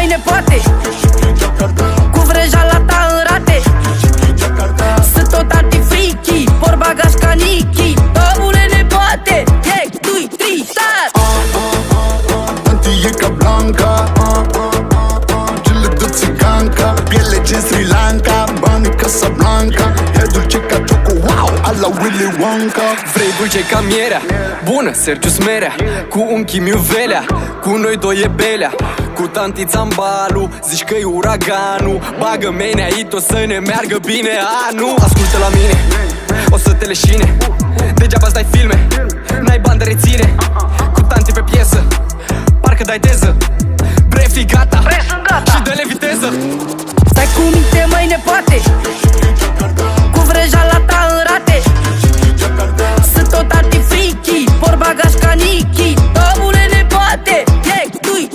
mai nepoate, cu vrăjeala ta în rate. Sunt tot anti-freaky, por bagaj ca Nicky. Domnule nepoate, hey, 2, 3, start. Anti e ca Blanca, gele de țiganca, piele gen Sri Lanka, banii Casablanca, e dulce ca Choco, wow, ala Willy Wonka. Vrei dulce ca mierea, bună, Sergiu Smerea, cu unchi Miuvelea, cu noi doi e Belea, cu tanti Țambalu, zici că e uraganul. Bagă mene aici, o să ne meargă bine anul. Ascultă la mine, o să te leșine, degeaba stai filme, n-ai bani de reține. Cu tanti pe piesă, parcă dai teză, bre, fii gata, și dă-le viteză. Stai cu minte, mai nepoate,